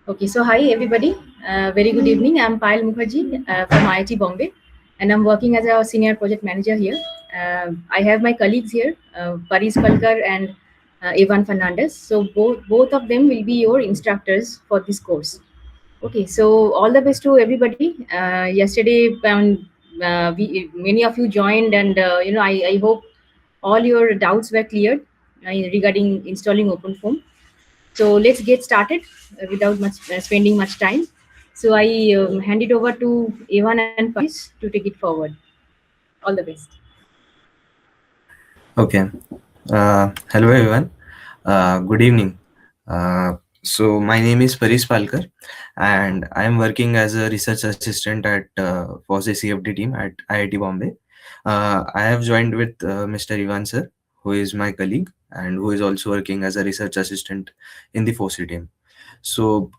Okay, so hi everybody. Very good evening. I'm Payal Mukherjee from IIT Bombay, and I'm working as a senior project manager here. I have my colleagues here, Paris Palkar and Evan Fernandez. So both of them will be your instructors for this course. Okay, so all the best to everybody. Yesterday, many of you joined, and I hope all your doubts were cleared regarding installing OpenFOAM. So let's get started without much spending much time. So I hand it over to Evan and Paris to take it forward. All the best. Okay. Hello, everyone. Good evening. So, my name is Paris Palkar, and I am working as a research assistant at FOSSEE CFD team at IIT Bombay. I have joined with Mr. Ivan sir, who is my colleague and who is also working as a research assistant in the FOSSEE team. So,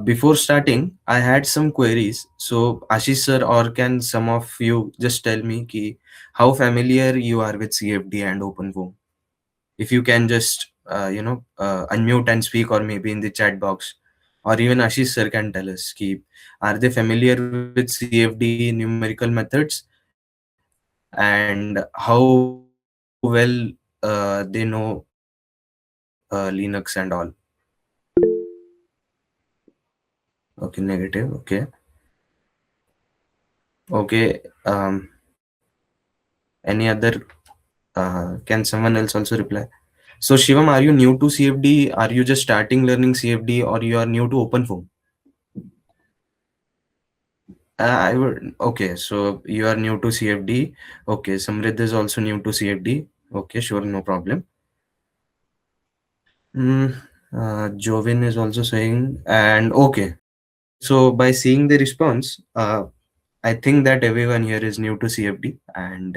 before starting, I had some queries. So, Ashish sir, or can some of you just tell me how familiar you are with CFD and OpenFOAM? If you can just unmute and speak, or maybe in the chat box, or even Ashish sir can tell us are they familiar with CFD numerical methods, and how well they know Linux and all. Okay, negative. Okay. Any other? Can someone else also reply? So Shivam, are you new to CFD? Are you just starting learning CFD, or you are new to OpenFOAM? I would. Okay, so you are new to CFD. Okay, Samrid is also new to CFD. Okay, sure, no problem. Mm, Jovin is also saying, and okay. So by seeing the response, I think that everyone here is new to CFD and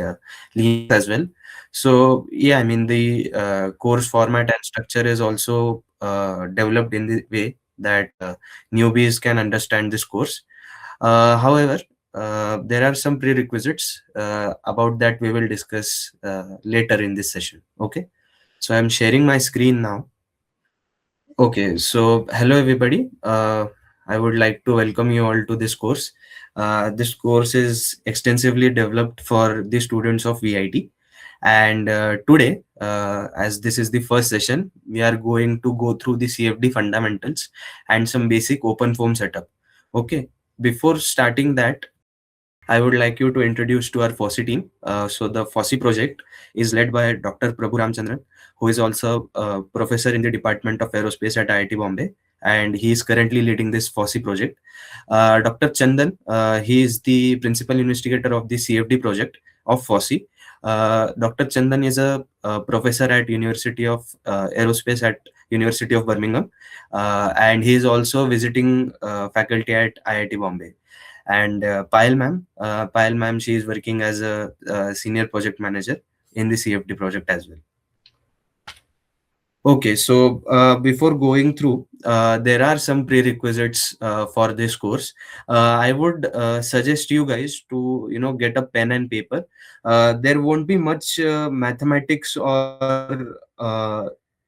Linux as well. So yeah, I mean the course format and structure is also developed in the way that newbies can understand this course. However, there are some prerequisites about that we will discuss later in this session. Okay, so I'm sharing my screen now. Okay, so hello everybody. I would like to welcome you all to this course. This course is extensively developed for the students of VIT. And today, as this is the first session, we are going to go through the CFD fundamentals and some basic open form setup. Okay, before starting that, I would like you to introduce to our FOSSEE team. So the FOSSEE project is led by Dr. Prabhu Ramchandran, who is also a professor in the Department of Aerospace at IIT Bombay, and he is currently leading this FOSSEE project. Dr. Chandan, he is the principal investigator of the CFD project of FOSSEE. Dr. Chandan is a professor at University of Aerospace at University of Birmingham, and he is also visiting faculty at IIT Bombay. And Payal ma'am, she is working as a senior project manager in the CFD project as well. Okay, so before going through, there are some prerequisites for this course. I would suggest you guys to get a pen and paper. There won't be much mathematics or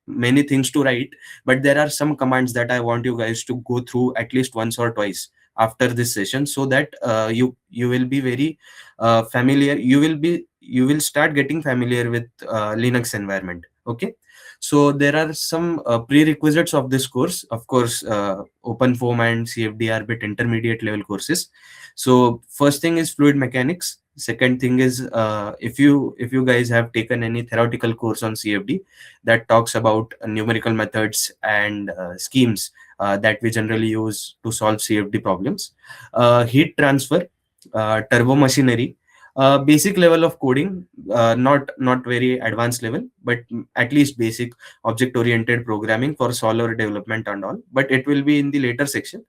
many things to write, but there are some commands that I want you guys to go through at least once or twice after this session, so that you will be very familiar. You will start getting familiar with Linux environment. Okay, so there are some prerequisites of this course. Of course, OpenFOAM and CFD are bit intermediate level courses. So first thing is fluid mechanics. Second thing is if you guys have taken any theoretical course on CFD that talks about numerical methods and schemes that we generally use to solve CFD problems. Heat transfer, turbo machinery, basic level of coding, not very advanced level, but at least basic object oriented programming for solver development and all, but it will be in the later section.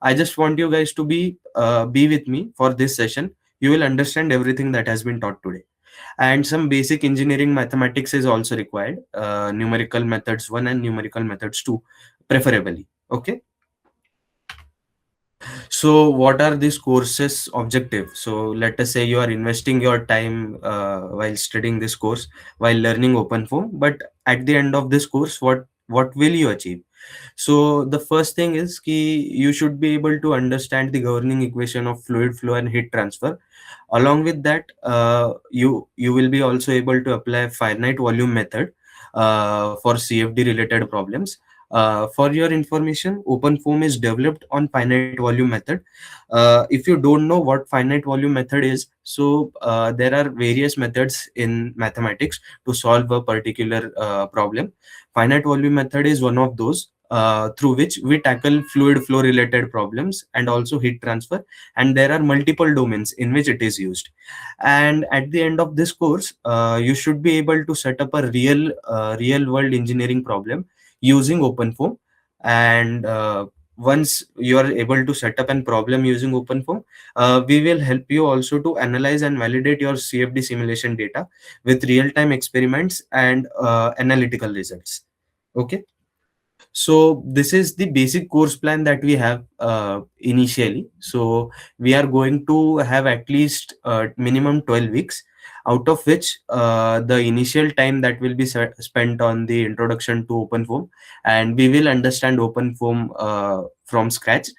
I just want you guys to be with me for this session. You will understand everything that has been taught today, and some basic engineering mathematics is also required, numerical methods 1 and numerical methods 2 preferably. Okay, so what are these courses objective? So let us say you are investing your time while studying this course, while learning OpenFOAM, but at the end of this course, what will you achieve? So the first thing is ki you should be able to understand the governing equation of fluid flow and heat transfer. Along with that, you will be also able to apply finite volume method for CFD related problems. For your information, OpenFOAM is developed on finite volume method. If you don't know what finite volume method is, so there are various methods in mathematics to solve a particular problem. Finite volume method is one of those through which we tackle fluid flow related problems and also heat transfer, and there are multiple domains in which it is used. And at the end of this course, you should be able to set up a real world engineering problem using OpenFOAM. And once you are able to set up a problem using OpenFOAM, we will help you also to analyze and validate your CFD simulation data with real time experiments and analytical results. Okay. So this is the basic course plan that we have initially. So we are going to have at least minimum 12 weeks, out of which the initial time that will be spent on the introduction to OpenFOAM, and we will understand OpenFOAM from scratch.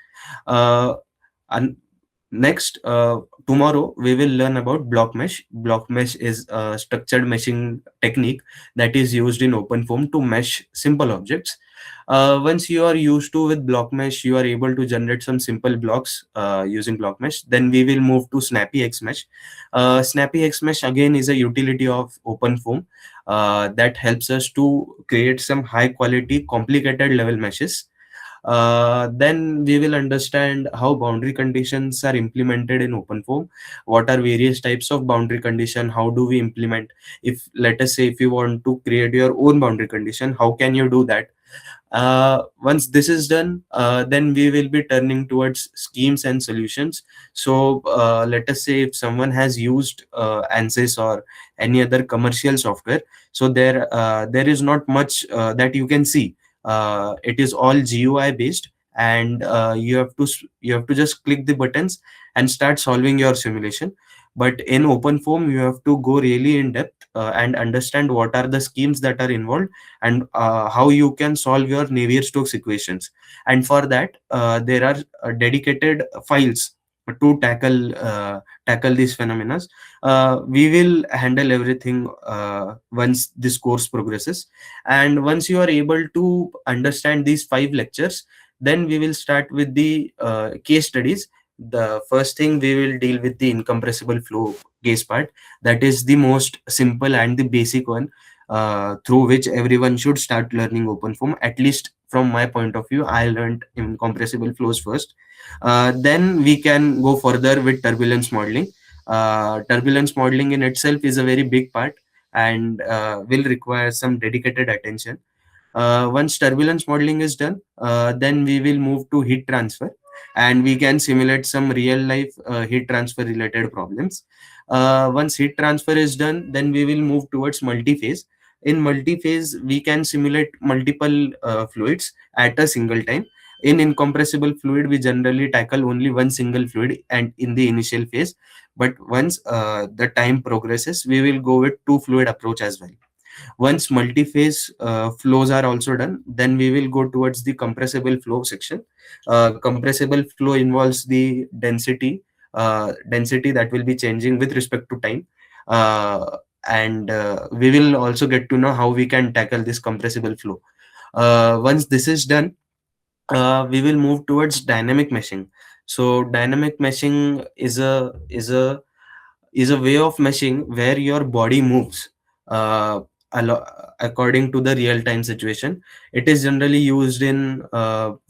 Uh, and next, tomorrow we will learn about block mesh. Block mesh is a structured meshing technique that is used in OpenFOAM to mesh simple objects. Once you are used to with block mesh, you are able to generate some simple blocks using block mesh. Then we will move to Snappy X Mesh. Snappy X Mesh again is a utility of OpenFOAM that helps us to create some high quality complicated level meshes. Then we will understand how boundary conditions are implemented in OpenFOAM. What are various types of boundary condition? How do we implement? If let us say if you want to create your own boundary condition, how can you do that? Once this is done, then we will be turning towards schemes and solutions. So let us say if someone has used ANSYS or any other commercial software, so there is not much that you can see. It is all GUI based, and you have to just click the buttons and start solving your simulation. But in OpenFOAM, you have to go really in depth and understand what are the schemes that are involved, and how you can solve your Navier-Stokes equations. And for that, there are dedicated files to tackle these phenomena. We will handle everything once this course progresses. And once you are able to understand these 5 lectures, then we will start with the case studies. The first thing, we will deal with the incompressible flow case part. That is the most simple and the basic one, through which everyone should start learning OpenFOAM. At least from my point of view, I learned incompressible flows first. Then we can go further with turbulence modeling. Turbulence modeling in itself is a very big part, and will require some dedicated attention. Once turbulence modeling is done, then we will move to heat transfer, and we can simulate some real life heat transfer related problems. Once heat transfer is done, then we will move towards multi-phase. In multi-phase, we can simulate multiple fluids at a single time. In incompressible fluid, we generally tackle only one single fluid and in the initial phase. But once the time progresses, we will go with two fluid approach as well. Once multi-phase flows are also done, then we will go towards the compressible flow section. Compressible flow involves the density that will be changing with respect to time. And we will also get to know how we can tackle this compressible flow. Once this is done, we will move towards dynamic meshing. So dynamic meshing is a way of meshing where your body moves uh, according to the real time situation. It is generally used in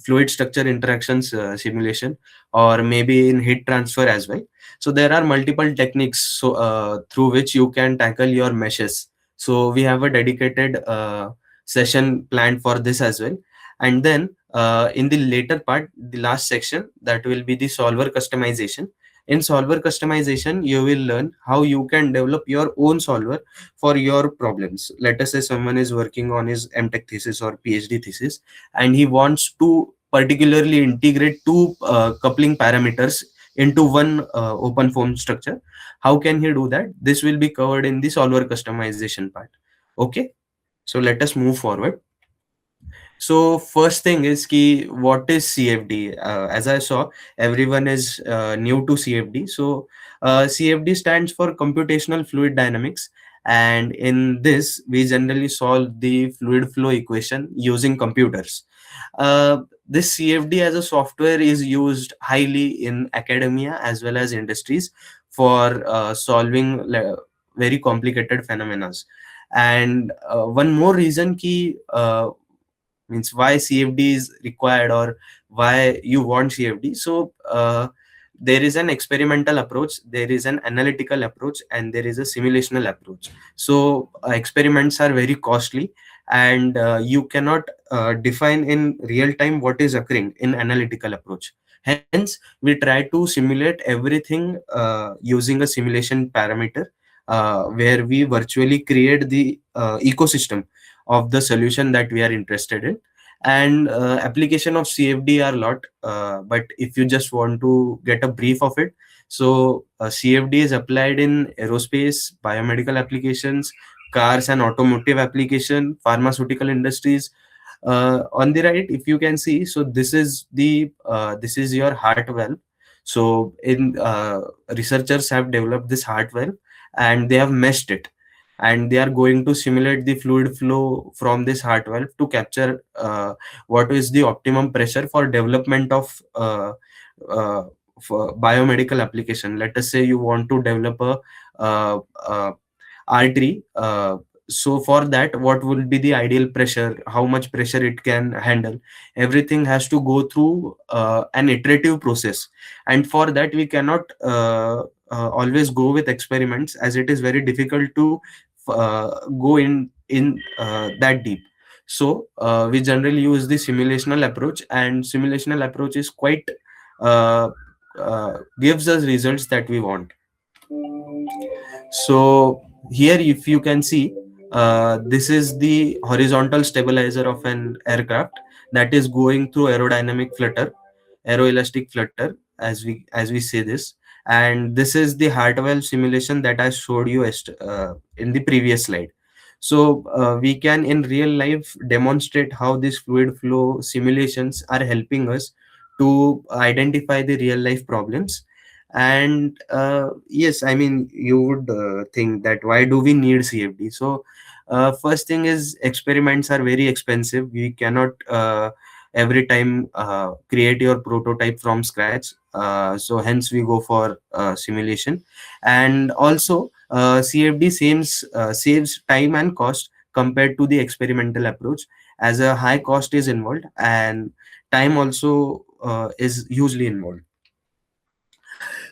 fluid structure interactions simulation, or maybe in heat transfer as well. So there are multiple techniques, so through which you can tackle your meshes. So we have a dedicated session planned for this as well. And then in the later part, the last section, that will be the solver customization. In solver customization, you will learn how you can develop your own solver for your problems. Let us say someone is working on his MTech thesis or PhD thesis, and he wants to particularly integrate two coupling parameters into one OpenFOAM structure. How can he do that? This will be covered in the solver customization part. Okay, so let us move forward. So first thing is ki what is CFD? As I saw, everyone is new to CFD. So CFD stands for Computational Fluid Dynamics, and in this we generally solve the fluid flow equation using computers. This CFD as a software is used highly in academia as well as industries for solving very complicated phenomena. And one more reason ki means why CFD is required or why you want CFD. So there is an experimental approach, there is an analytical approach, and there is a simulational approach. So experiments are very costly, and you cannot define in real time what is occurring in analytical approach. Hence we try to simulate everything using a simulation parameter, where we virtually create the ecosystem of the solution that we are interested in. And application of CFD are a lot, but if you just want to get a brief of it, so CFD is applied in aerospace, biomedical applications, cars and automotive application, pharmaceutical industries. On the right, if you can see, so this is your heart valve. So in researchers have developed this heart valve, and they have meshed it, and they are going to simulate the fluid flow from this heart valve to capture what is the optimum pressure for development of for biomedical application. Let us say you want to develop a uh, uh, artery. So for that, what will be the ideal pressure, how much pressure it can handle? Everything has to go through an iterative process, and for that we cannot always go with experiments, as it is very difficult to go in that deep. So we generally use the simulational approach, and simulational approach is quite uh, gives us results that we want. So here, if you can see, this is the horizontal stabilizer of an aircraft that is going through aerodynamic flutter, aeroelastic flutter, as we say this. And this is the heart valve simulation that I showed you in the previous slide. So we can in real life demonstrate how these fluid flow simulations are helping us to identify the real life problems. And yes, I mean, you would think that why do we need CFD? So first thing is experiments are very expensive. We cannot every time create your prototype from scratch. So hence we go for simulation. And also CFD saves time and cost compared to the experimental approach, as a high cost is involved, and time also is hugely involved.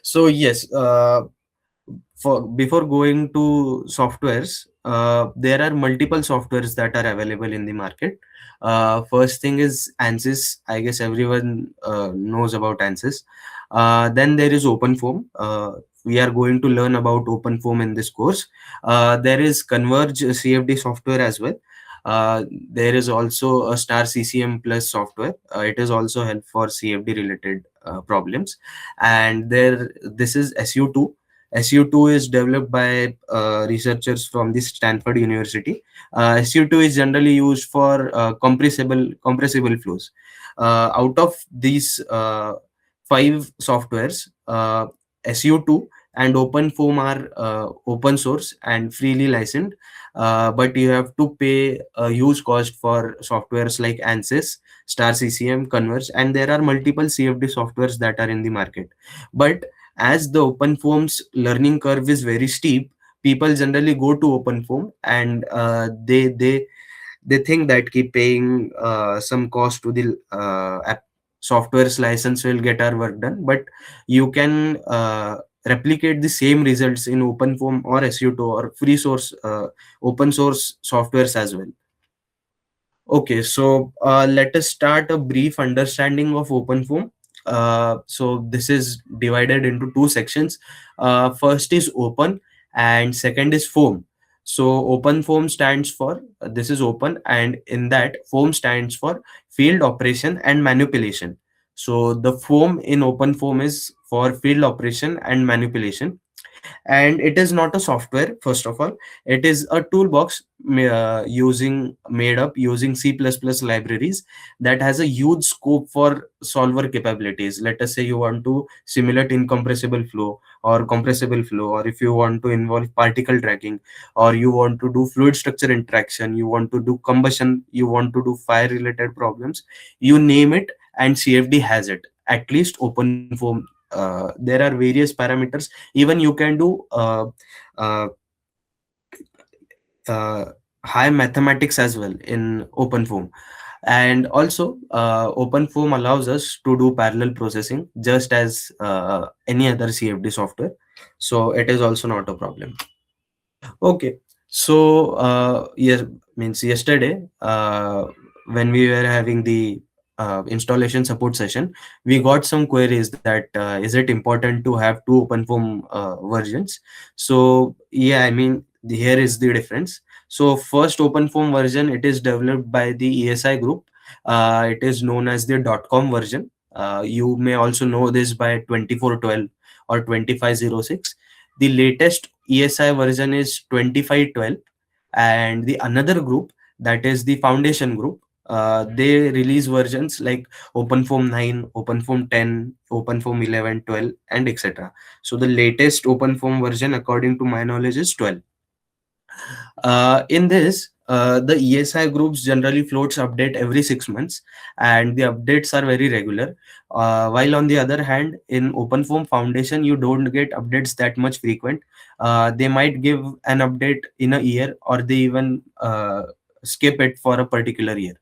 So yes, for before going to softwares, there are multiple softwares that are available in the market. First thing is ANSYS. I guess everyone knows about ANSYS. Then there is OpenFOAM. We are going to learn about OpenFOAM in this course. There is Converge CFD software as well. There is also a Star CCM Plus software. It is also help for CFD related problems. And there, this is SU2. SU2 is developed by researchers from the Stanford University. SU2 is generally used for compressible flows. Out of these five softwares, SU2 and OpenFOAM are open source and freely licensed, but you have to pay a huge cost for softwares like ANSYS, Star CCM, Converge, and there are multiple CFD softwares that are in the market. But as the OpenFOAM's learning curve is very steep, people generally go to OpenFOAM, and they think that keep paying some cost to the software's license will get our work done. But you can replicate the same results in OpenFOAM or SU2 or free source open source softwares as well. Okay, so let us start a brief understanding of OpenFOAM. So this is divided into two sections. First is open, and second is foam. So OpenFOAM stands for this is open, and in that foam stands for field operation and manipulation. So the foam in OpenFOAM is for field operation and manipulation. And it is not a software. First of all, it is a toolbox using made up using C++ libraries that has a huge scope for solver capabilities. Let us say you want to simulate incompressible flow or compressible flow, or if you want to involve particle tracking, or you want to do fluid structure interaction, you want to do combustion, you want to do fire related problems, you name it, and CFD has it. At least OpenFOAM, there are various parameters. Even you can do uh, uh, high mathematics as well in OpenFOAM. And also, OpenFOAM allows us to do parallel processing just as any other CFD software. So it is also not a problem. Okay. So, yes, means yesterday, when we were having the installation support session, we got some queries that is it important to have two OpenFOAM versions? So, yeah, I mean, here is the difference. So, first OpenFOAM version, it is developed by the ESI group. It is known as the .com version. You may also know this by 2412 or 2506. The latest ESI version is 2512, and the another group, that is the foundation group, they release versions like OpenFOAM 9, OpenFOAM 10, OpenFOAM 11, 12, and etc. So the latest OpenFOAM version, according to my knowledge, is 12. In this, the ESI groups generally floats update every 6 months, and the updates are very regular. While on the other hand, in OpenFOAM Foundation, you don't get updates that much frequent. They might give an update in a year, or they even skip it for a particular year.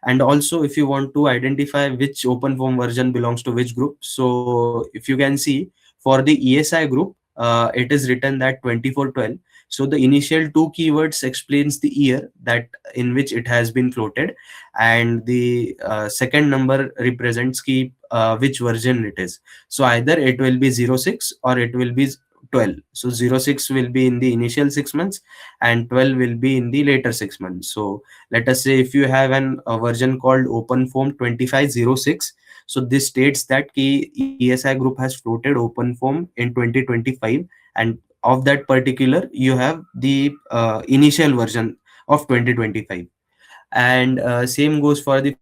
And also, if you want to identify which OpenFOAM version belongs to which group, so if you can see, for the ESI group, it is written that 2412. So the initial two keywords explains the year that in which it has been floated, and the second number represents key which version it is. So either it will be 06 or it will be 12. So 06 will be in the initial 6 months, and 12 will be in the later 6 months. So let us say if you have a version called OpenFOAM 2506, so this states that ESI group has floated OpenFOAM in 2025, and of that particular you have the initial version of 2025. And same goes for the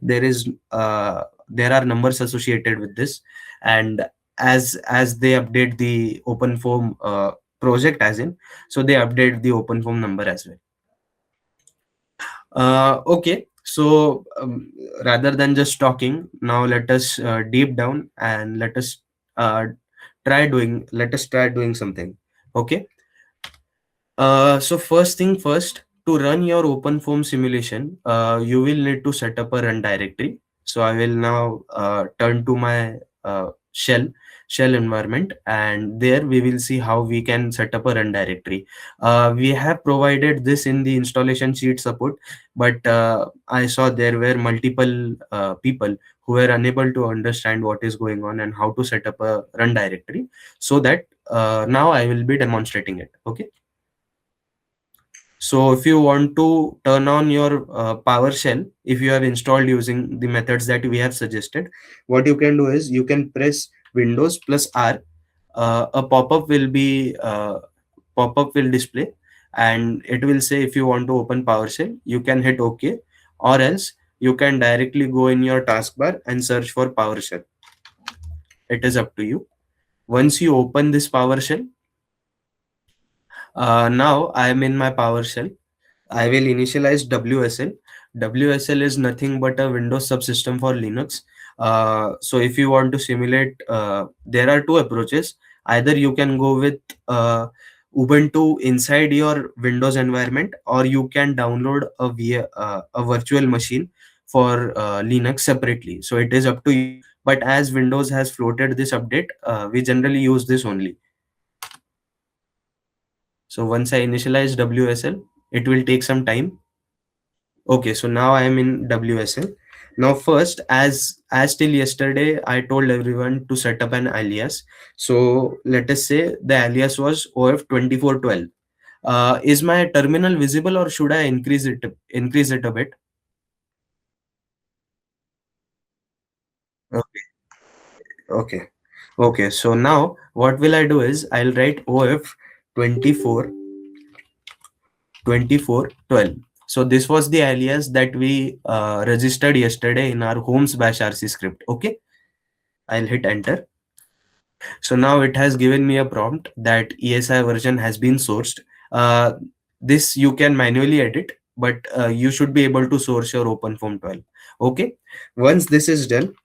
foundation as well. There are numbers associated with this, and as they update the OpenFOAM project, as in, so they update the OpenFOAM number as well. Okay, so rather than just talking, now let us deep down and uh, let us try doing something. Okay. So first thing first, to run your OpenFOAM simulation, you will need to set up a run directory. So I will now turn to my shell environment, and there we will see how we can set up a run directory. We have provided this in the installation sheet support, but I saw there were multiple people who were unable to understand what is going on and how to set up a run directory. So that now I will be demonstrating it. Okay. So if you want to turn on your PowerShell, if you have installed using the methods that we have suggested, what you can do is you can press Windows plus R. A pop-up will display, and it will say if you want to open PowerShell, you can hit OK, or else you can directly go in your taskbar and search for PowerShell. It is up to you. Once you open this PowerShell, now I am in my PowerShell. I will initialize WSL. WSL is nothing but a Windows subsystem for Linux. So if you want to simulate, there are two approaches. Either you can go with Ubuntu inside your Windows environment, or you can download a virtual machine for Linux separately. So it is up to you. But as Windows has floated this update, we generally use this only. So once I initialize WSL, it will take some time. Okay, so now I am in WSL. Now first, as till yesterday, I told everyone to set up an alias. So let us say the alias was OF2412. Is my terminal visible, or should I increase it a bit? Okay, okay. Okay, so now what will I do is I'll write OF 24 2412. So this was the alias that we registered yesterday in our homes bash RC script. Okay, I'll hit enter. So now it has given me a prompt that ESI version has been sourced. Uh, this you can manually edit, but you should be able to source your OpenFOAM 12. Okay, once this is done,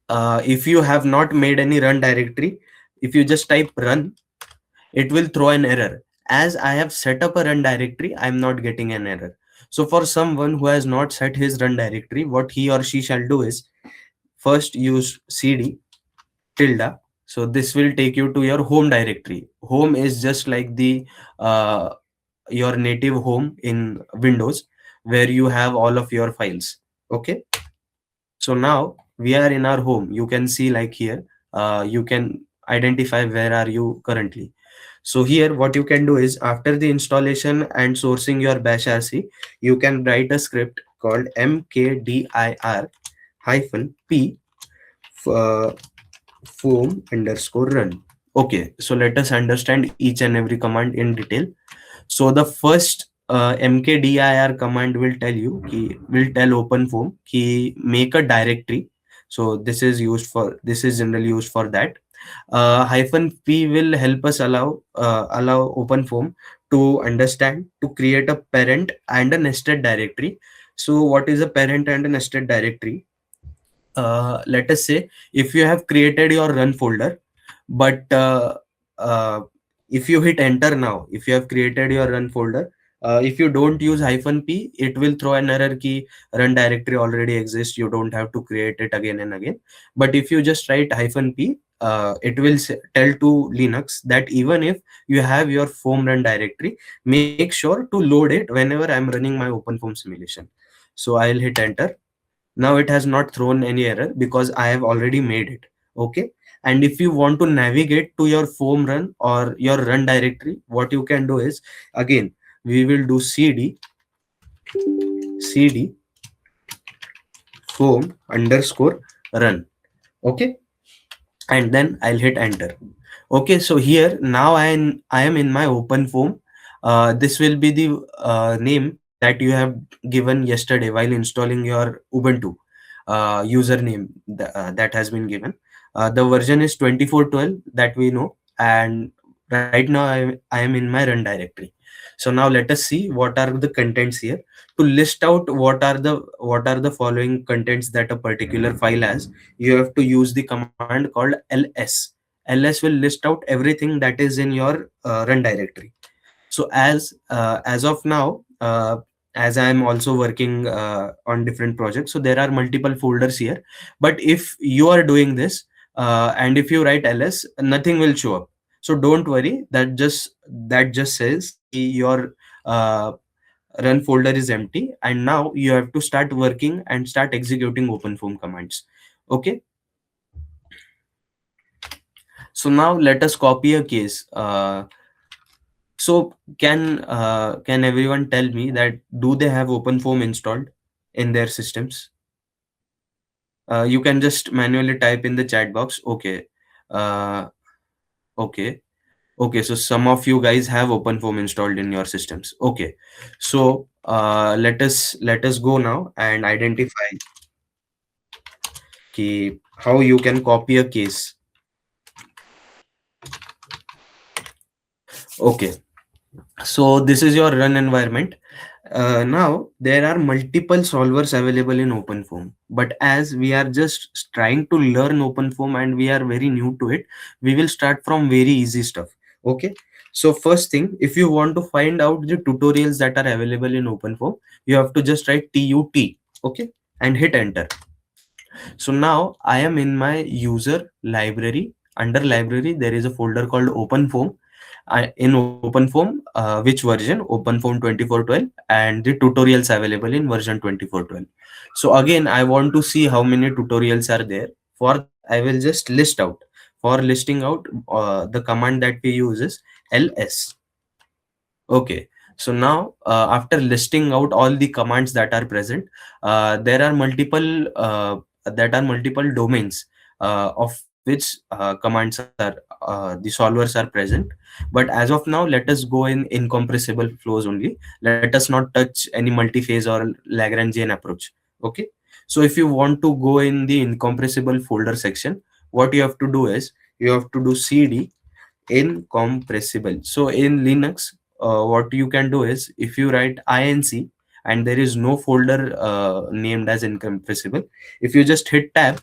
if you have not made any run directory, if you just type run, it will throw an error. As I have set up a run directory, I'm not getting an error. So for someone who has not set his run directory, what he or she shall do is first use cd tilde. So this will take you to your home directory. Home is just like the uh, your native home in Windows, where you have all of your files. Okay, so now we are in our home. You can see like here, you can identify where are you currently. So here what you can do is after the installation and sourcing your bash rc, you can write a script called mkdir hyphen p uh, foam underscore run. Okay, so let us understand each and every command in detail. So the first mkdir command will tell you will tell OpenFOAM make a directory. So this is generally used for that. Hyphen p will help us allow OpenFOAM to understand to create a parent and a nested directory. So what is a parent and a nested directory? Let us say if you have created your run folder, but uh, if you hit enter now, if you have created your run folder, if you don't use hyphen p, it will throw an error key run directory already exists, you don't have to create it again and again. But if you just write hyphen p, it will tell to Linux that even if you have your foam run directory, make sure to load it whenever I'm running my OpenFOAM simulation. So I'll hit enter. Now it has not thrown any error because I have already made it. Okay, and if you want to navigate to your foam run or your run directory, what you can do is, again, we will do cd foam underscore run. Okay, and then I'll hit enter. Okay, so here now I am in my OpenFOAM. This will be the name that you have given yesterday while installing your Ubuntu. Username that has been given. The version is 2412 that we know, and right now I am in my run directory. So now let us see what are the contents here. To list out what are the following contents that a particular file has, you have to use the command called ls. Ls will list out everything that is in your run directory. So as of now, as I am also working on different projects, so there are multiple folders here. But if you are doing this and if you write ls, nothing will show up. So don't worry, that just says your uh, run folder is empty, and now you have to start working and start executing OpenFOAM commands. Okay, so now let us copy a case. So can everyone tell me that do they have OpenFOAM installed in their systems? You can just manually type in the chat box. Okay. Uh, okay. Okay. So some of you guys have OpenFOAM installed in your systems. Okay. So let us go now and identify how you can copy a case. Okay. So this is your run environment. Now there are multiple solvers available in OpenFOAM, but as we are just trying to learn OpenFOAM and we are very new to it, we will start from very easy stuff. Okay, so first thing, if you want to find out the tutorials that are available in OpenFOAM, you have to just write tut, okay, and hit enter. So now I am in my user library. Under library there is a folder called OpenFOAM. In OpenFOAM, which version? OpenFOAM 2412, and the tutorials available in version 2412. So again, I want to see how many tutorials are there. For that, I will just list out. For listing out, the command that we use is ls. Okay. So now, after listing out all the commands that are present, there are multiple domains of which commands are the solvers are present. But as of now, let us go in incompressible flows only. Let us not touch any multi-phase or Lagrangian approach. Okay. So if you want to go in the incompressible folder section, what you have to do is you have to do cd incompressible. So in Linux, what you can do is if you write inc and there is no folder named as incompressible, if you just hit tab,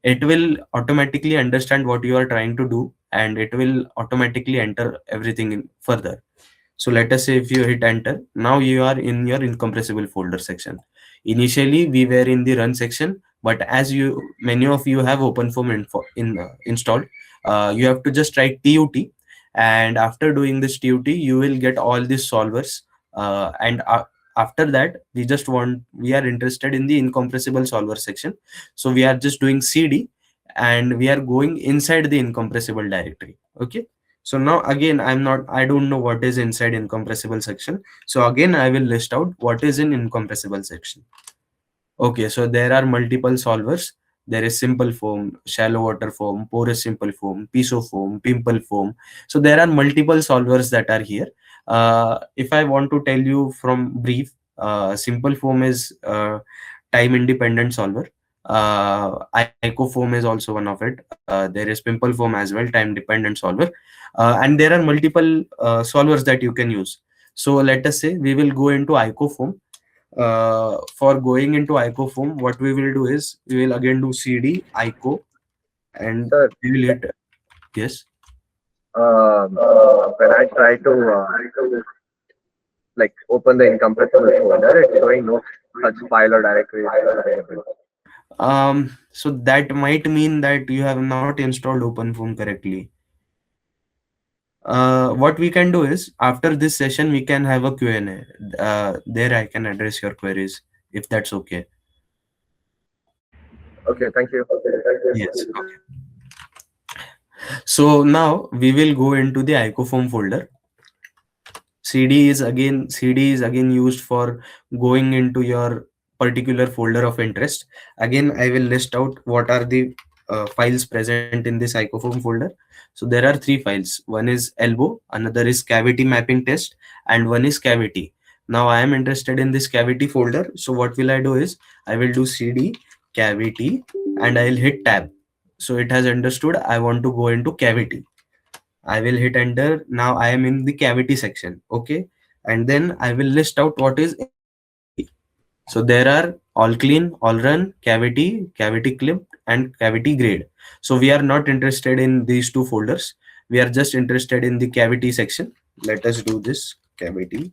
it will automatically understand what you are trying to do and it will automatically enter everything in further. So let us say if you hit enter, now you are in your incompressible folder section. Initially, we were in the run section, but as you many of you have OpenFOAM installed, you have to just write tut, and after doing this tut, you will get all these solvers. And after that, we are interested in the incompressible solver section, so we are just doing cd, and we are going inside the incompressible directory. Okay. So now again, I don't know what is inside incompressible section. So again, I will list out what is in incompressible section. Okay, so there are multiple solvers. There is simple foam, shallow water foam, porous simple foam, piso foam, pimple foam. So there are multiple solvers that are here. If I want to tell you from brief, simple foam is time independent solver. Ico foam is also one of it. There is pimple foam as well, time dependent solver. And there are multiple solvers that you can use. So let us say we will go into Ico foam. For going into icofoam, what we will do is we will again do cd ico, and Sir, we will hit yes. when I try to like open the incompressible folder, it's showing no such file or directory is available. So that might mean that you have not installed OpenFOAM correctly. What we can do is after this session we can have a Q&A. There I can address your queries if that's okay. Okay, thank you. Yes. Okay. So now we will go into the icofoam folder. CD is again used for going into your particular folder of interest. Again, I will list out what are the files present in this icofoam folder. So there are three files. One is elbow, another is cavity mapping test, and one is cavity. Now I am interested in this cavity folder. So what will I do is I will do cd cavity and I'll hit tab. So it has understood I want to go into cavity. I will hit enter. Now I am in the cavity section. Okay. And then I will list out what is in cavity. So there are all clean, all run, cavity, cavity clipped, and cavity grade. So we are not interested in these two folders. We are just interested in the cavity section. Let us do this cavity.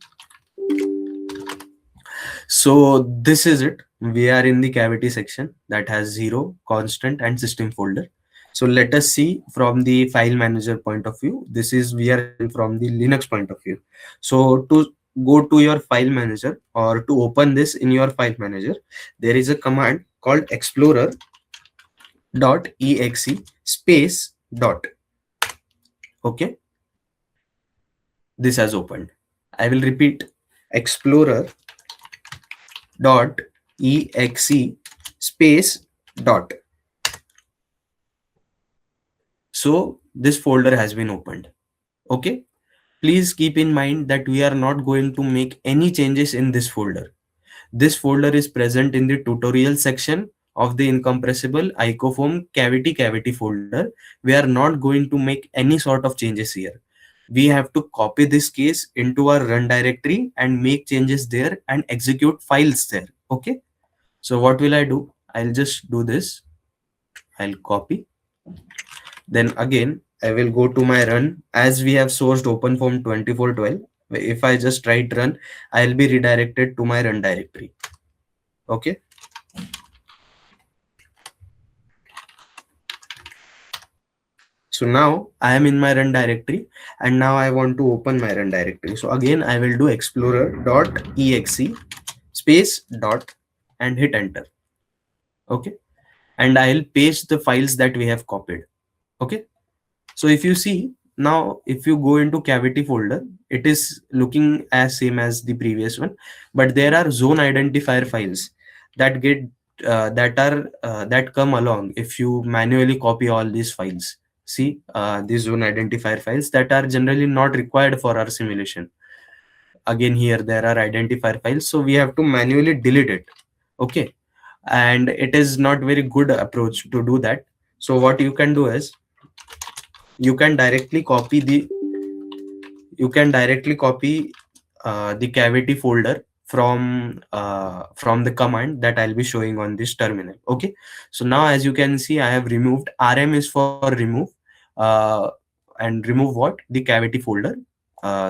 So this is it. We are in the cavity section that has zero, constant, and system folder. So let us see from the file manager point of view. This is we are seeing from the Linux point of view. So to go to your file manager or to open this in your file manager, there is a command called explorer.exe space dot. Okay, this has opened. I will repeat explorer dot exe space dot. So this folder has been opened. Okay. Please keep in mind that we are not going to make any changes in this folder. This folder is present in the tutorial section of the incompressible icofoam cavity folder. We are not going to make any sort of changes here. We have to copy this case into our run directory and make changes there and execute files there. Okay. So what will I do? I'll just do this. I'll copy. Then again, I will go to my run as we have sourced OpenFOAM 2412. If I just write run, I'll be redirected to my run directory. Okay. So now I am in my run directory and now I want to open my run directory. So again, I will do explorer.exe space dot and hit enter. Okay. And I'll paste the files that we have copied. Okay. So if you see now, if you go into cavity folder, it is looking as same as the previous one, but there are zone identifier files that get that come along if you manually copy all these files. See, these zone identifier files that are generally not required for our simulation. Again, here there are identifier files, so we have to manually delete it. Okay, and it is not very good approach to do that. So what you can do is you can directly copy the the cavity folder from the command that I'll be showing on this terminal. Okay, so now as you can see, I have removed rm is for remove, uh, and remove what, the cavity folder.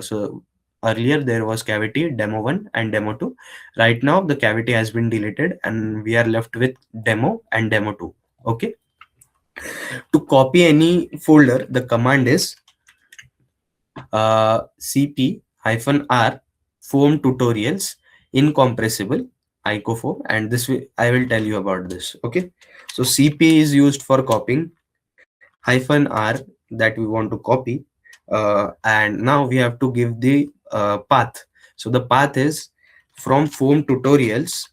So earlier there was cavity demo 1 and demo 2. Right now the cavity has been deleted and we are left with demo and demo 2. Okay, to copy any folder, the command is cp -r foam tutorials incompressible icofoam, and I will tell you about this. Okay, so cp is used for copying, -r that we want to copy, and now we have to give the path. So the path is from foam tutorials.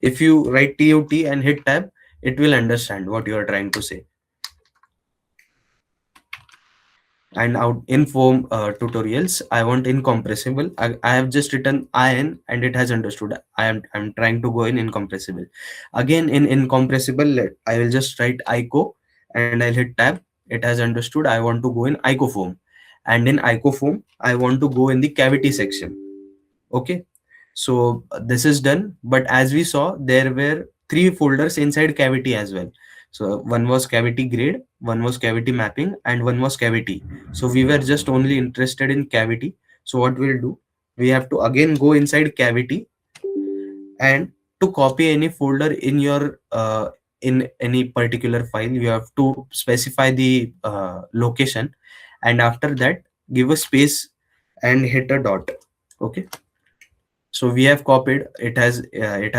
If you write tut and hit tab, it will understand what you are trying to say. And out in foam tutorials, I want incompressible. I have just written in and it has understood. I'm trying to go in incompressible. Again in incompressible, I will just write ico and I'll hit tab. It has understood. I want to go in icofoam, and in icofoam I want to go in the cavity section. Okay, so this is done, but as we saw, there were three folders inside cavity as well. So one was cavity grade, one was cavity mapping, and one was cavity. So we were just only interested in cavity. So what we'll do, we have to again go inside cavity, and to copy any folder in your in any particular file, you have to specify the location, and after that give a space and hit a dot. Okay, so we have copied. It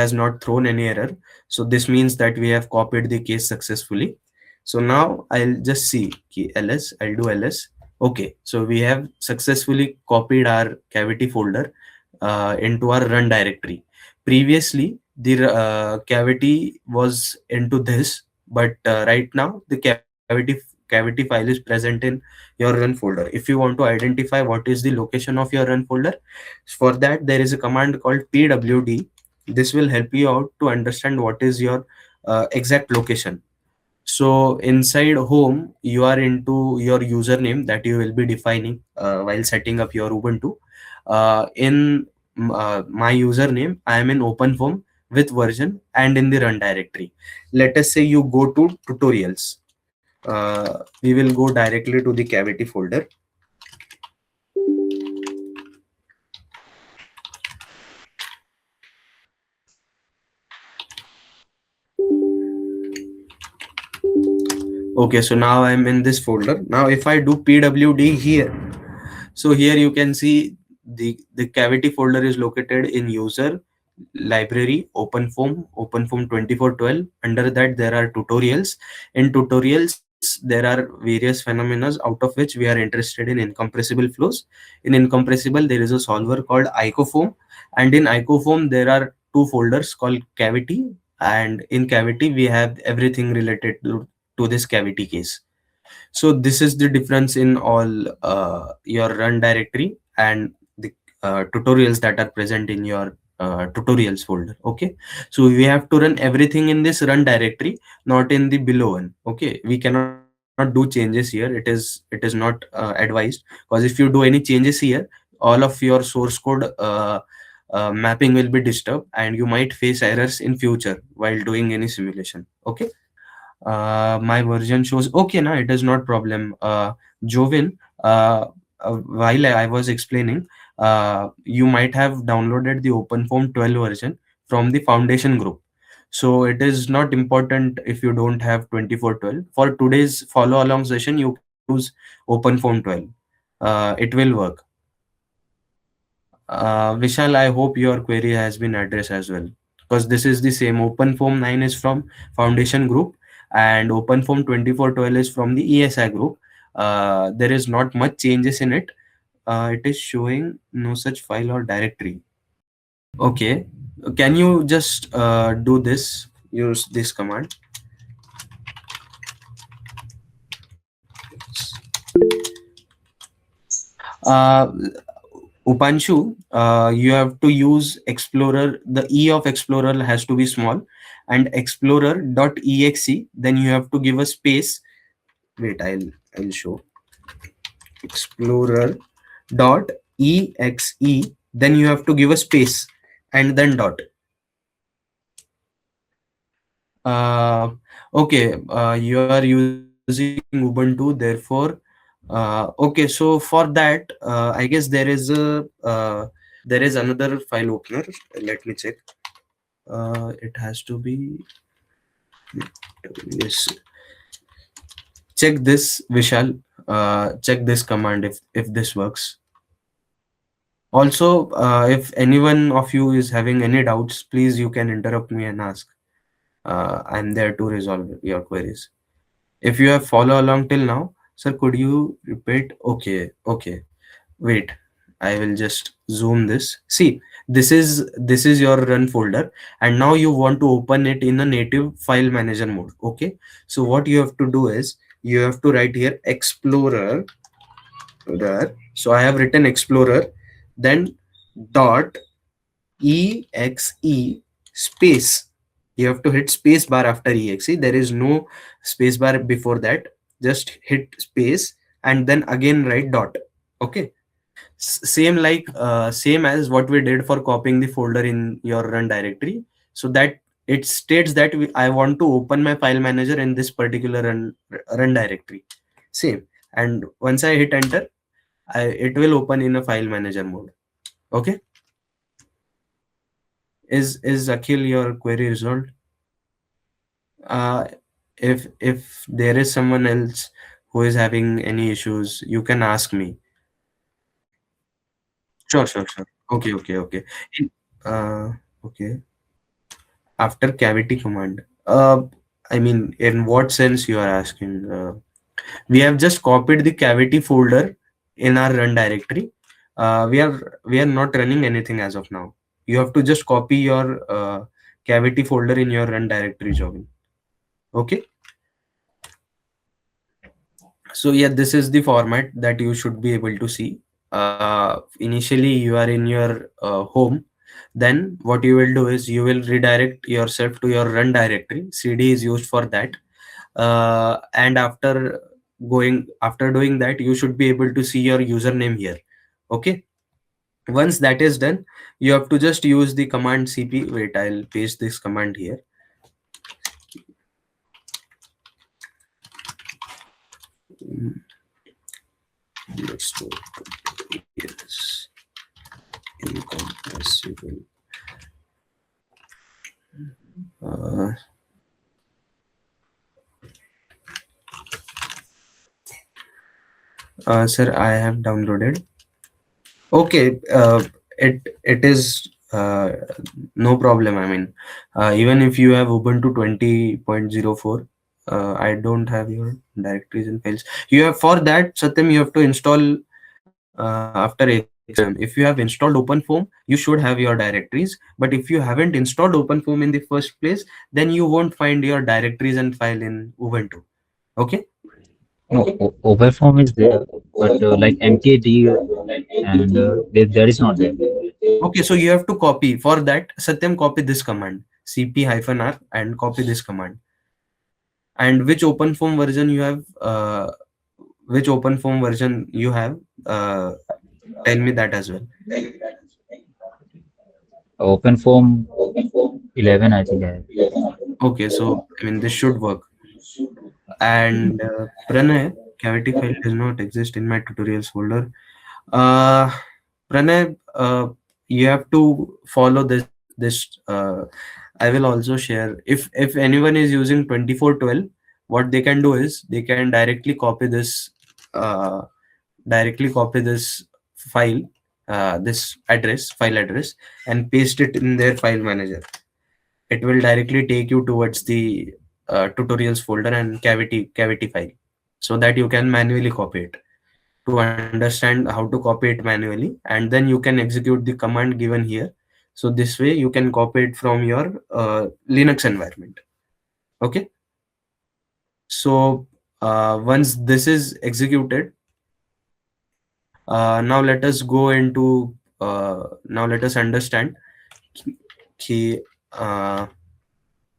has not thrown any error, so this means that we have copied the case successfully. So now I'll just see ls. I'll do ls. Okay, so we have successfully copied our cavity folder into our run directory. Previously the cavity was into this, but right now the cavity file is present in your run folder. If you want to identify what is the location of your run folder, for that there is a command called pwd. This will help you out to understand what is your exact location. So inside home, you are into your username that you will be defining while setting up your Ubuntu. In my username, I am in OpenFOAM with version and in the run directory. Let us say you go to tutorials. We will go directly to the cavity folder. Okay, so now I'm in this folder. Now if I do pwd here, so here you can see the cavity folder is located in user library openfoam 2412. Under that there are tutorials. In tutorials there are various phenomena, out of which we are interested in incompressible flows. In incompressible there is a solver called icofoam, and in icofoam there are two folders called cavity, and in cavity we have everything related to this cavity case. So this is the difference in all your run directory and the tutorials that are present in your tutorials folder. Okay, so we have to run everything in this run directory, not in the below one. Okay, we cannot do changes here. It is not advised, because if you do any changes here, all of your source code mapping will be disturbed and you might face errors in future while doing any simulation. Okay, my version shows okay now, it is not problem. Jovin, while I was explaining, you might have downloaded the OpenFOAM 12 version from the foundation group, so it is not important if you don't have 2412. For today's follow along session you can use OpenFOAM 12. It will work. Vishal, I hope your query has been addressed as well, because this is the same. OpenFOAM 9 is from Foundation Group and OpenFOAM 2412 is from the ESI group. There is not much changes in it. It is showing no such file or directory. Okay. Can you just do this? Use this command. Uh, Upanshu, you have to use Explorer. The E of Explorer has to be small, and Explorer.exe. Then you have to give a space. Wait, I'll show Explorer dot exe. Then you have to give a space and then dot. Uh, okay, you are using Ubuntu, therefore, okay. So for that, I guess there is another file opener. Let me check. It has to be yes. Check this, Vishal. Check this command if this works. Also, if anyone of you is having any doubts, please you can interrupt me and ask. I'm there to resolve your queries. If you have follow along till now, sir, could you repeat? Okay, okay. Wait, I will just zoom this. See, this is your run folder, and now you want to open it in a native file manager mode. Okay, so what you have to do is you have to write here Explorer. There. So I have written Explorer, then dot exe space. You have to hit space bar after exe. There is no space bar before that. Just hit space and then again write dot. Okay. Same as what we did for copying the folder in your run directory. So that it states that I want to open my file manager in this particular run directory. Same. And once I hit enter, it will open in a file manager mode. Okay. Is Akhil your query resolved? Uh, if there is someone else who is having any issues, you can ask me. Sure, sure, sure. Okay, okay, okay. Uh, okay. After cavity command. I mean, in what sense you are asking? We have just copied the cavity folder in our run directory. We are not running anything as of now. You have to just copy your cavity folder in your run directory job. Okay. So yeah, this is the format that you should be able to see. Initially you are in your home. Then what you will do is you will redirect yourself to your run directory. CD is used for that. And after doing that, you should be able to see your username here. Okay. Once that is done, you have to just use the command cp. Wait, I'll paste this command here. Let's do yes. Incompressible. Uh, Sir, I have downloaded. Okay, it is no problem. I mean, even if you have Ubuntu 20.04, I don't have your directories and files. You have for that, Satyam, you have to install after exam. If you have installed OpenFOAM, you should have your directories. But if you haven't installed OpenFOAM in the first place, then you won't find your directories and file in Ubuntu. Okay. No, OpenFOAM is there, but like MKD and that is not there. Okay, so you have to copy. For that, Satyam, copy this command cp-r and copy this command. And which OpenFOAM version you have? Which OpenFOAM version you have? Tell me that as well. OpenFOAM 11, I think I have. Okay, so I mean this should work. And Pranay, cavity file does not exist in my tutorials folder. Uh, Pranay, you have to follow this. I will also share. If anyone is using 2412, what they can do is they can uh, directly copy this file, this file address, and paste it in their file manager. It will directly take you towards the tutorials folder and cavity file, so that you can manually copy it. To understand how to copy it manually, and then you can execute the command given here. So this way you can copy it from your Linux environment. Okay. So once this is executed, now let us go into now let us understand ki, uh,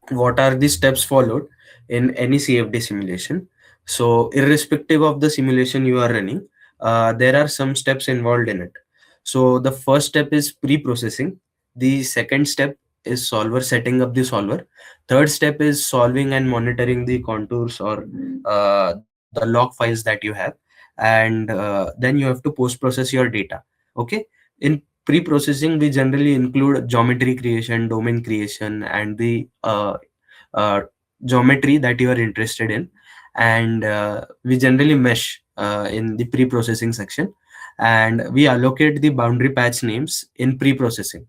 what are the steps followed in any CFD simulation. So irrespective of the simulation you are running, there are some steps involved in it. So the first step is pre-processing. The second step is solver, setting up the solver. Third step is solving and monitoring the contours or the log files that you have. And then you have to post-process your data. Okay. In pre-processing, we generally include geometry creation, domain creation, and the uh, geometry that you are interested in. And we generally mesh in the pre-processing section, and we allocate the boundary patch names in pre-processing.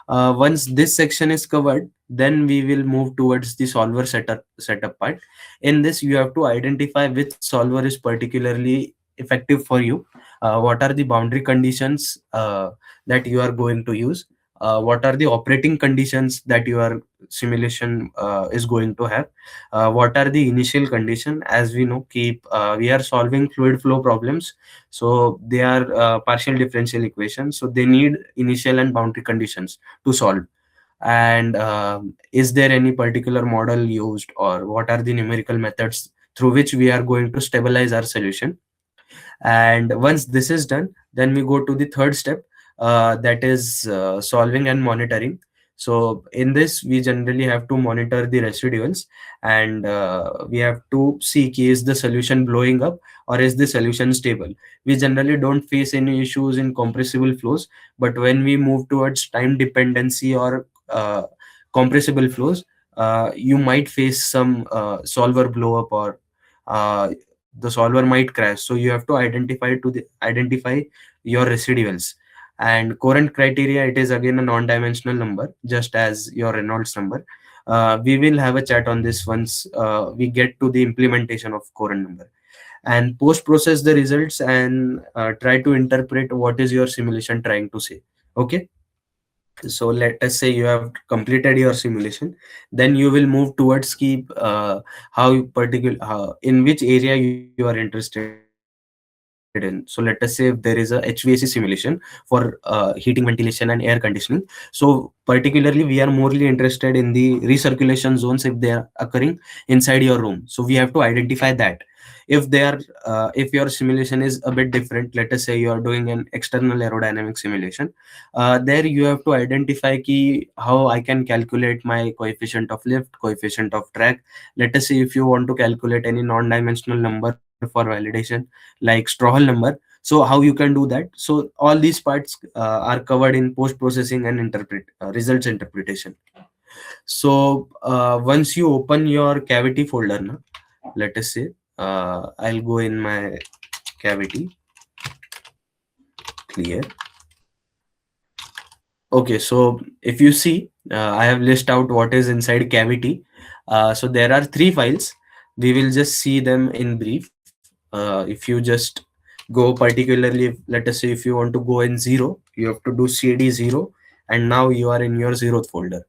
Once this section is covered, then we will move towards the solver setup part. In this, you have to identify which solver is particularly effective for you. What are the boundary conditions that you are going to use? What are the operating conditions that your simulation is going to have? What are the initial condition? As we know, we are solving fluid flow problems, so they are partial differential equations. So they need initial and boundary conditions to solve. And is there any particular model used, or what are the numerical methods through which we are going to stabilize our solution? And once this is done, then we go to the third step, that is solving and monitoring. So in this, we generally have to monitor the residuals, and we have to see is the solution blowing up or is the solution stable. We generally don't face any issues in compressible flows, but when we move towards time dependency or compressible flows, you might face some solver blow up, or uh, the solver might crash. So you have to identify your residuals. And current criteria, it is again a non-dimensional number, just as your Reynolds number. We will have a chat on this once we get to the implementation of current number. And post process the results and try to interpret what is your simulation trying to say. Okay. So let us say you have completed your simulation, then you will move towards keep in which area you are interested in. So let us say if there is a HVAC simulation for heating, ventilation, and air conditioning. So particularly we are morely interested in the recirculation zones if they are occurring inside your room. So we have to identify that. If your simulation is a bit different, let us say you are doing an external aerodynamic simulation, there you have to identify how I can calculate my coefficient of lift, coefficient of drag. Let us say if you want to calculate any non-dimensional number for validation, like Strouhal number, so how you can do that. So all these parts are covered in post processing and results interpretation. So once you open your cavity folder now, let us say I'll go in my cavity, clear. Okay, so if you see, I have list out what is inside cavity. So there are three files. We will just see them in brief. If you just go particularly, let us say if you want to go in zero, you have to do cd zero, and now you are in your zeroth folder.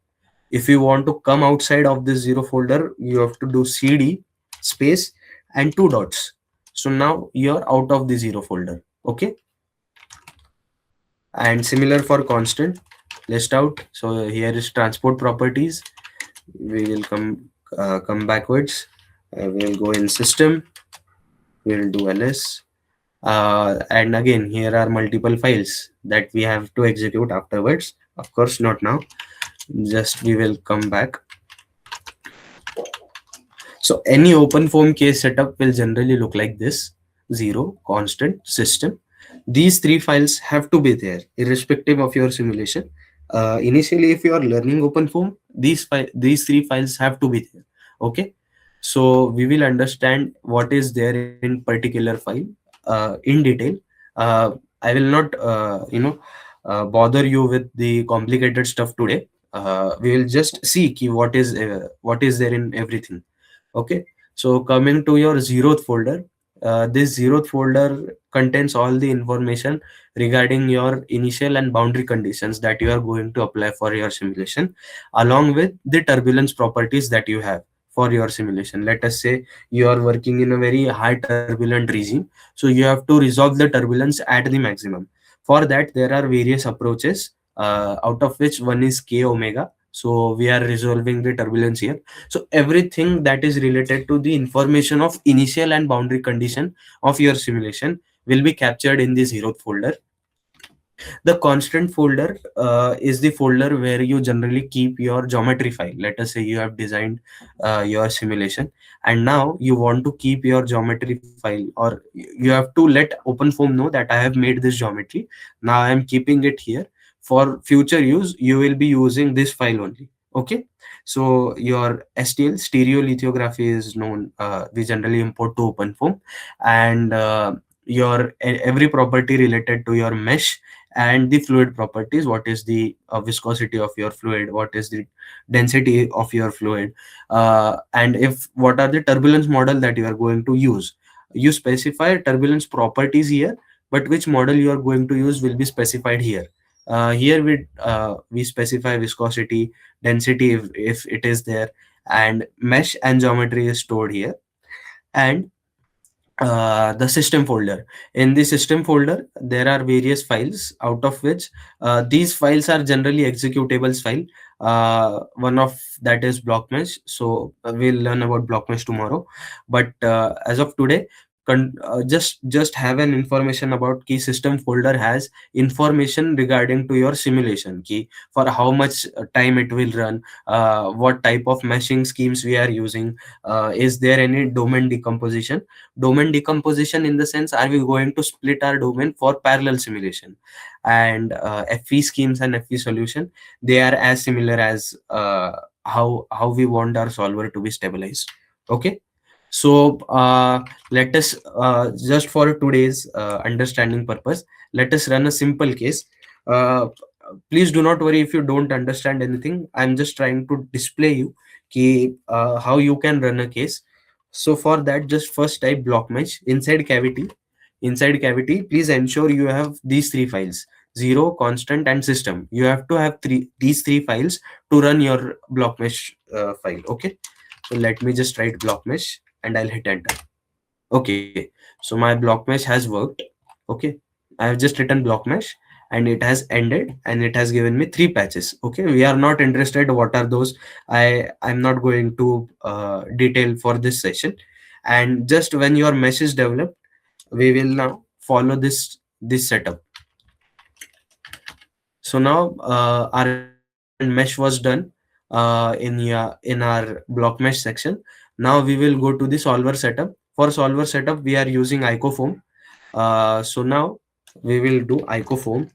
If you want to come outside of this zero folder, you have to do cd space and two dots. So now you are out of the zero folder. Okay. And similar for constant, list out. So here is transport properties. We will come backwards. We'll go in system. We'll do ls. And again, here are multiple files that we have to execute afterwards. Of course, not now. Just we will come back. So any OpenFOAM case setup will generally look like this: zero, constant, system. These three files have to be there irrespective of your simulation. Initially, if you are learning OpenFOAM, these three files have to be there. Okay. So we will understand what is there in particular file in detail. I will not bother you with the complicated stuff today. We will just see what is there in everything. Okay. So coming to your zeroth folder, This zeroth folder contains all the information regarding your initial and boundary conditions that you are going to apply for your simulation, along with the turbulence properties that you have for your simulation. Let us say you are working in a very high turbulent regime, so you have to resolve the turbulence at the maximum. For that, there are various approaches, out of which one is k omega. So we are resolving the turbulence here. So everything that is related to the information of initial and boundary condition of your simulation will be captured in the zeroth folder. The constant folder is the folder where you generally keep your geometry file. Let us say you have designed your simulation, and now you want to keep your geometry file, or you have to let OpenFOAM know that I have made this geometry. Now I am keeping it here. For future use, you will be using this file only. Okay. So your STL, stereolithography, is known. We generally import to OpenFOAM, and your every property related to your mesh and the fluid properties. What is the viscosity of your fluid, what is the density of your fluid, and if what are the turbulence model that you are going to use. You specify turbulence properties here, but which model you are going to use will be specified here. Here we specify viscosity, density if it is there, and mesh and geometry is stored here. And the system folder. In the system folder, there are various files, out of which these files are generally executables file. One of that is block mesh. So we'll learn about block mesh tomorrow. But as of today, just have an information about key system folder has information regarding to your simulation key, for how much time it will run, what type of meshing schemes we are using, is there any domain decomposition. Domain decomposition in the sense, are we going to split our domain for parallel simulation. And FE schemes and FE solution, they are as similar as how we want our solver to be stabilized. Okay. So let us just for today's understanding purpose, let us run a simple case. uh, Please do not worry if you don't understand anything. I'm just trying to display you how you can run a case. So for that, just first type block mesh inside cavity. Inside cavity, please ensure you have these three files: zero, constant, and system. You have to have these three files to run your block mesh file. Okay. So let me just write block mesh and I'll hit enter. Okay. So my block mesh has worked. Okay. I have just written block mesh and it has ended and it has given me three patches. Okay. We are not interested what are those. I'm not going to detail for this session. And just when your mesh is developed, we will now follow this setup. So now our development mesh was done in our block mesh section. Now we will go to the solver setup. For solver setup, we are using IcoFoam. So now we will do IcoFoam.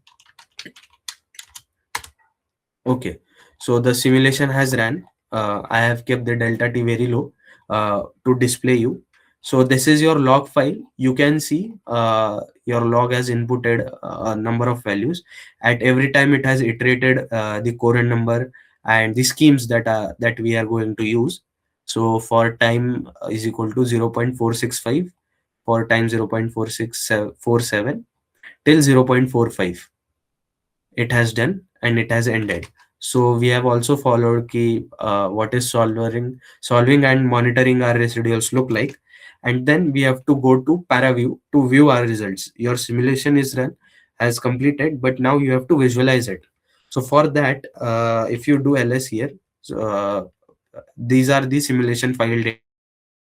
Okay, so the simulation has ran. I have kept the delta t very low to display you. So this is your log file. You can see your log has inputted a number of values. At every time it has iterated the current number and the schemes that we are going to use. So for time is equal to 0.465, for time 0.4647 till 0.45. It has done and it has ended. So we have also followed key what is solving and monitoring our residuals look like. And then we have to go to paraview to view our results. Your simulation is run, has completed, but now you have to visualize it. So for that, if you do ls here, so, these are the simulation file data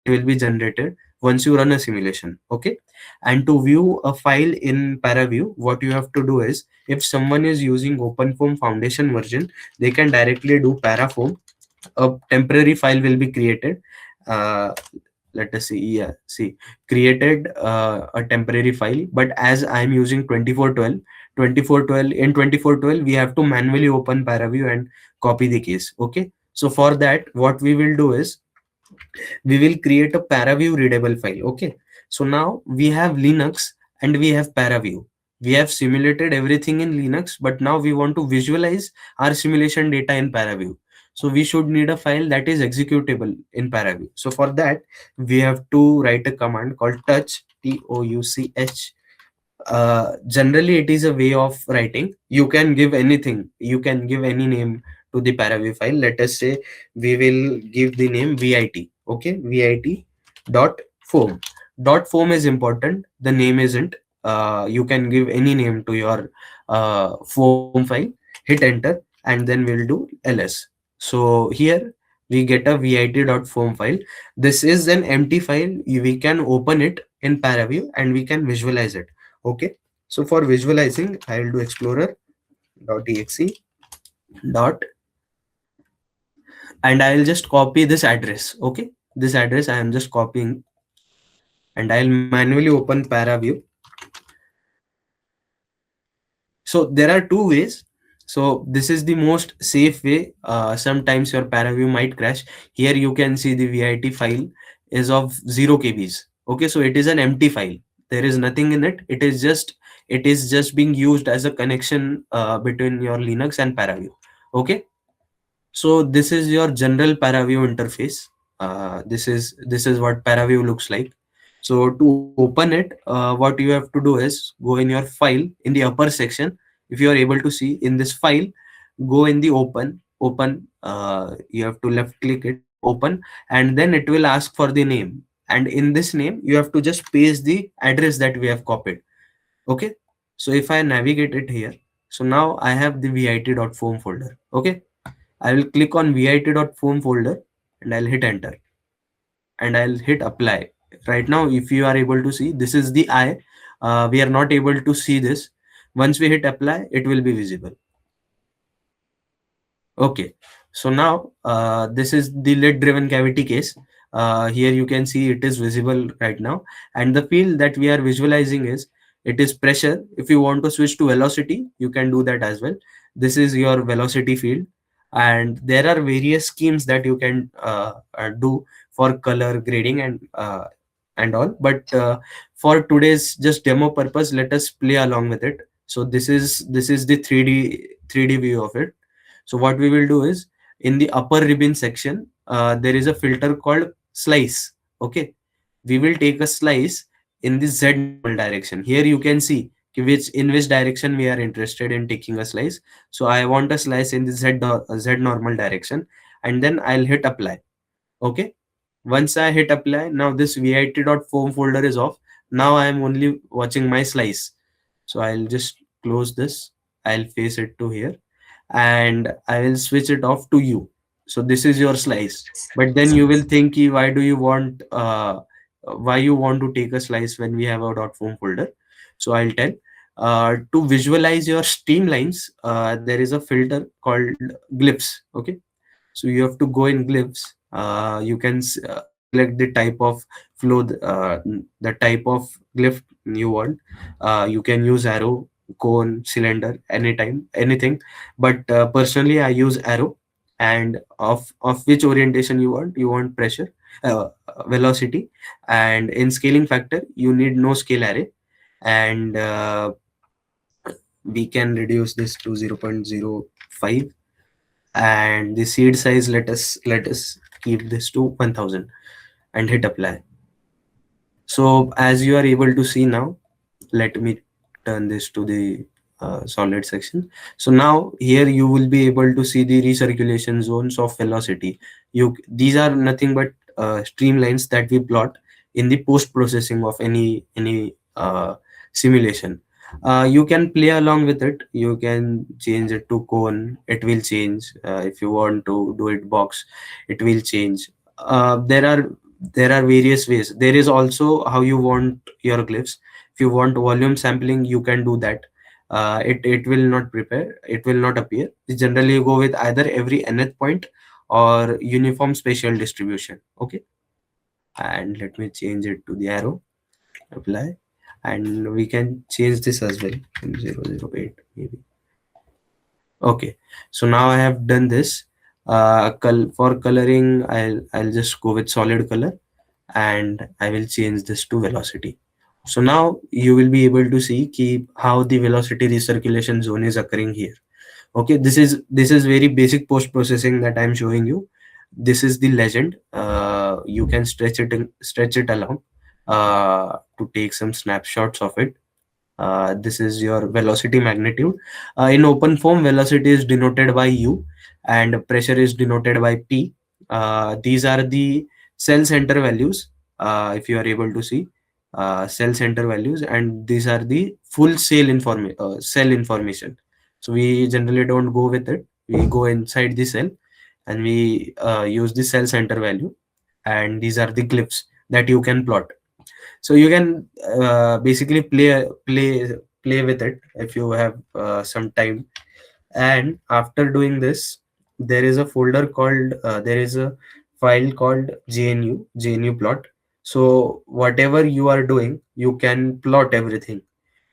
that will be generated once you run a simulation. Okay. And to view a file in paraview, what you have to do is, if someone is using OpenFOAM foundation version, they can directly do parafoam. A temporary file will be created. uh, Let us see. Yeah, see, created a temporary file, but as I'm using 2412 in 2412, we have to manually open paraview and copy the case. Okay. So for that, what we will do is, we will create a paraview readable file. Okay. So now we have Linux and we have paraview. We have simulated everything in Linux, but now we want to visualize our simulation data in paraview. So we should need a file that is executable in paraview. So for that, we have to write a command called touch touch. Generally it is a way of writing. You can give anything, you can give any name to the paraview file. Let us say we will give the name vit. Okay, vit dot foam. Dot foam is important, the name isn't. You can give any name to your foam file, hit enter, and then we'll do ls. So here we get a vit.foam file. This is an empty file. We can open it in paraview and we can visualize it. Okay, so for visualizing, I'll do explorer.exe dot, and I'll just copy this address. Okay, this address I am just copying, and I'll manually open paraview. So there are two ways. So this is the most safe way. Sometimes your paraview might crash. Here you can see the vit file is of 0 kbs. Okay, so it is an empty file. There is nothing in it. It is just being used as a connection between your Linux and paraview. Okay, so this is your general paraview interface. This is what paraview looks like. So to open it, what you have to do is go in your file in the upper section. If you are able to see in this file, go in the open. You have to left click it, open, and then it will ask for the name. And in this name, you have to just paste the address that we have copied. Okay. So if I navigate it here, so now I have the vit.foam folder. Okay. I will click on vit.foam folder and I'll hit enter and I'll hit apply. Right now, if you are able to see, this is the eye. We are not able to see this. Once we hit apply, it will be visible. Okay, so now this is the lid driven cavity case. Here you can see it is visible right now, and the field that we are visualizing is, it is pressure. If you want to switch to velocity, you can do that as well. This is your velocity field, and there are various schemes that you can do for color grading and all. But for today's just demo purpose, let us play along with it. So this is the 3D view of it. So what we will do is, in the upper ribbon section, there is a filter called slice. Okay, we will take a slice in the Z normal direction. Here you can see in which direction we are interested in taking a slice. So I want a slice in the Z normal direction, and then I'll hit apply. Okay, once I hit apply, now this vit.foam folder is off. Now I am only watching my slice. So I'll just close this. I'll face it to here and I will switch it off to you. So this is your slice. But then you will think, why do you want why you want to take a slice when we have a .foam folder? So I'll tell. To visualize your streamlines, there is a filter called glyphs. Okay, so you have to go in glyphs. You can select the type of flow, the type of glyph you want. You can use arrow, cone, cylinder, anytime, anything. But personally, I use arrow. And of which orientation you want? You want pressure, velocity, and in scaling factor, you need no scale array. And we can reduce this to 0.05, and the seed size, let us keep this to 1000 and hit apply. So as you are able to see now, let me turn this to the solid section. So now here you will be able to see the recirculation zones of velocity. These are nothing but streamlines that we plot in the post processing of any simulation. You can play along with it. You can change it to cone, it will change. If you want to do it box, it will change. There are various ways. There is also how you want your glyphs. If you want volume sampling, you can do that. It will not prepare, it will not appear. Generally you go with either every nth point or uniform spatial distribution. Okay, and let me change it to the arrow, apply, and we can change this as well in 008 maybe. Okay, so now I have done this. For coloring, I'll just go with solid color, and I will change this to velocity. So now you will be able to see how the velocity recirculation zone is occurring here. Okay, this is very basic post processing that I'm showing you. This is the legend. You can stretch it along. to take some snapshots of it. This is your velocity magnitude. In OpenFOAM, velocity is denoted by U and pressure is denoted by P. These are the cell center values, if you are able to see cell center values, and these are the full cell information. So we generally don't go with it. We go inside the cell and we use the cell center value, and these are the glyphs that you can plot. So you can basically play with it if you have some time. And after doing this, there is a folder called there is a file called gnu plot. So whatever you are doing, you can plot everything.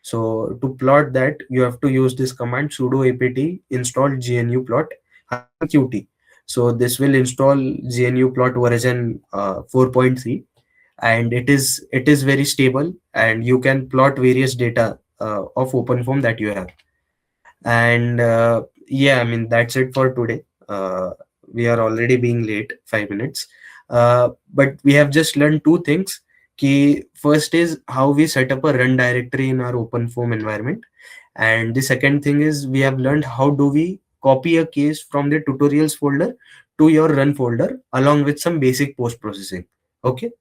So to plot that, you have to use this command sudo apt install gnu plot -qt. So this will install gnu plot version 4.3, and it is very stable, and you can plot various data of OpenFOAM that you have. And yeah, I mean, that's it for today. We are already being late 5 minutes, but we have just learned two things. Key first is how we set up a run directory in our OpenFOAM environment, and the second thing is we have learned how do we copy a case from the tutorials folder to your run folder along with some basic post processing. Okay.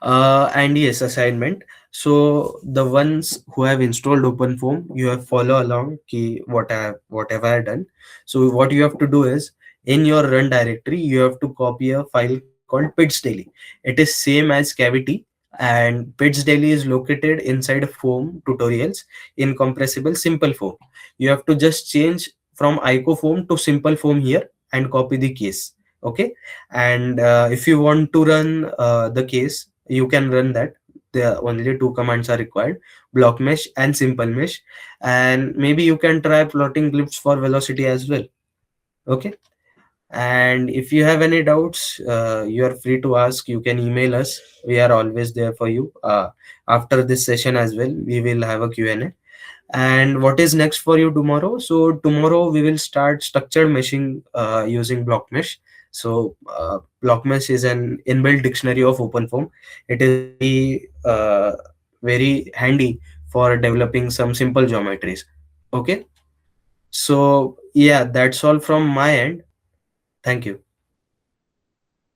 And yes, assignment. So the ones who have installed OpenFOAM, you have follow along key what have I done. So what you have to do is in your run directory, you have to copy a file called pitsdaily. It is same as cavity, and pitsdaily is located inside foam tutorials in compressible simple foam. You have to just change from icofoam to simple foam here and copy the case. Okay. And if you want to run the case, you can run that. The only two commands are required: block mesh and simple mesh. And maybe you can try plotting glyphs for velocity as well. Okay. And if you have any doubts, you are free to ask. You can email us. We are always there for you. After this session as well, we will have a Q&A. And what is next for you tomorrow? So tomorrow we will start structured meshing using block mesh. So block mesh is an inbuilt dictionary of OpenFOAM. It is very handy for developing some simple geometries. Okay. So yeah, that's all from my end. Thank you.